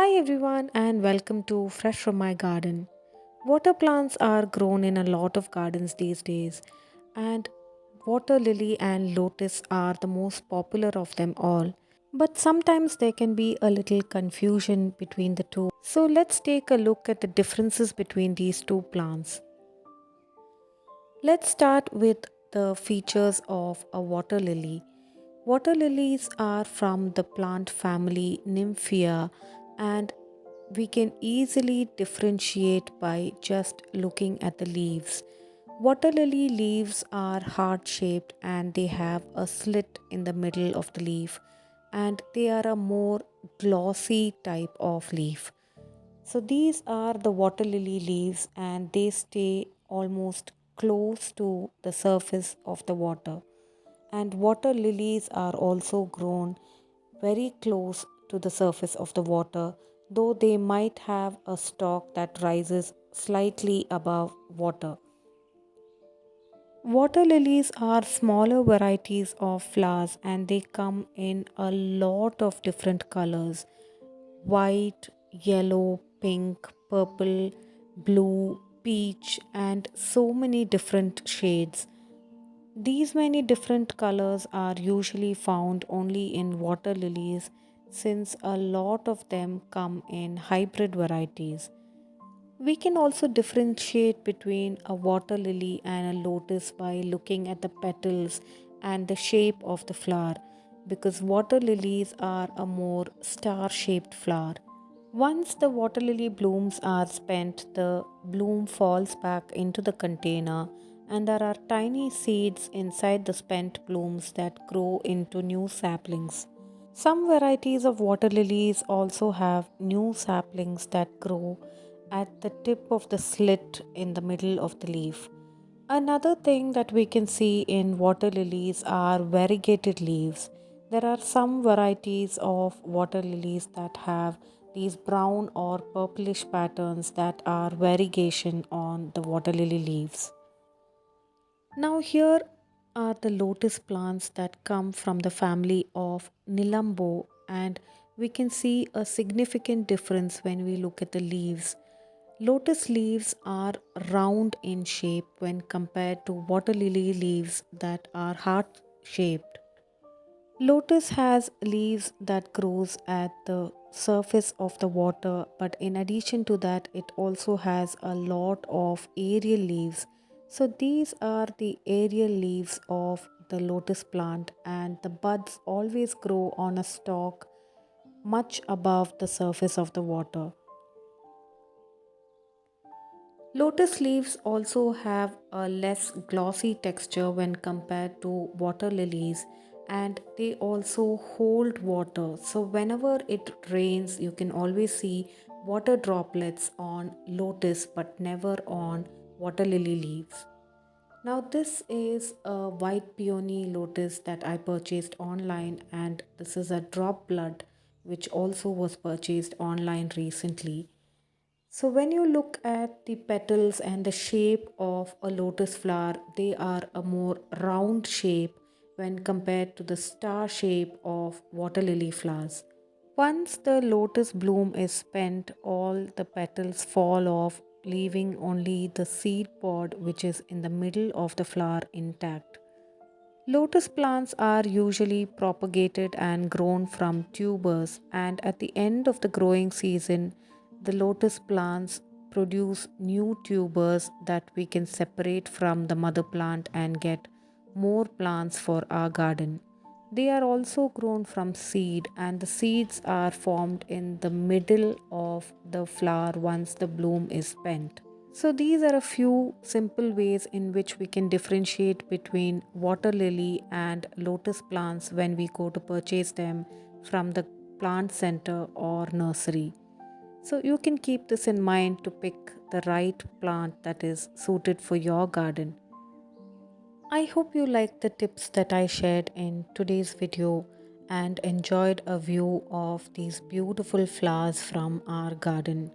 Hi everyone and welcome to Fresh from My Garden. Water plants are grown in a lot of gardens these days, and water lily and lotus are the most popular of them all. But sometimes there can be a little confusion between the two. So let's take a look at the differences between these two plants. Let's start with the features of a water lily. Water lilies are from the plant family Nymphea, and we can easily differentiate by just looking at the leaves. Water lily leaves are heart shaped and they have a slit in the middle of the leaf, and they are a more glossy type of leaf. So these are the water lily leaves and they stay almost close to the surface of the water. And water lilies are also grown very close to the surface of the water, though they might have a stalk that rises slightly above water. Water lilies are smaller varieties of flowers and they come in a lot of different colors: white, yellow, pink, purple, blue, peach, and so many different shades. These many different colors are usually found only in water lilies since a lot of them come in hybrid varieties. We can also differentiate between a water lily and a lotus by looking at the petals and the shape of the flower, because water lilies are a more star shaped flower. Once the water lily blooms are spent, the bloom falls back into the container, and there are tiny seeds inside the spent blooms that grow into new saplings. Some varieties of water lilies also have new saplings that grow at the tip of the slit in the middle of the leaf. Another thing that we can see in water lilies are variegated leaves. There are some varieties of water lilies that have these brown or purplish patterns that are variegation on the water lily leaves. Now, here are the lotus plants that come from the family of Nilambo, and we can see a significant difference when we look at the leaves. Lotus leaves are round in shape when compared to water lily leaves that are heart shaped. Lotus has leaves that grows at the surface of the water, but in addition to that it also has a lot of aerial leaves. So these are the aerial leaves of the lotus plant, and the buds always grow on a stalk much above the surface of the water. Lotus leaves also have a less glossy texture when compared to water lilies, and they also hold water. So, whenever it rains, you can always see water droplets on lotus but never on water lily leaves. Now, this is a white peony lotus that I purchased online, and this is a drop blood which also was purchased online recently. So, when you look at the petals and the shape of a lotus flower, they are a more round shape when compared to the star shape of water lily flowers. Once the lotus bloom is spent, all the petals fall off, leaving only the seed pod, which is in the middle of the flower, intact. Lotus plants are usually propagated and grown from tubers, and at the end of the growing season, the lotus plants produce new tubers that we can separate from the mother plant and get more plants for our garden. They are also grown from seed, and the seeds are formed in the middle of the flower once the bloom is spent. So, these are a few simple ways in which we can differentiate between water lily and lotus plants when we go to purchase them from the plant center or nursery. So, you can keep this in mind to pick the right plant that is suited for your garden. I hope you liked the tips that I shared in today's video and enjoyed a view of these beautiful flowers from our garden.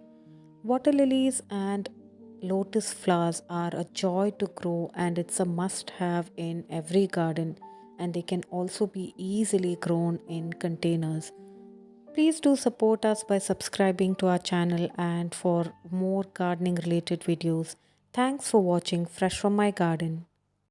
Water lilies and lotus flowers are a joy to grow, and it's a must have in every garden, and they can also be easily grown in containers. Please do support us by subscribing to our channel and for more gardening related videos. Thanks for watching Fresh from my garden.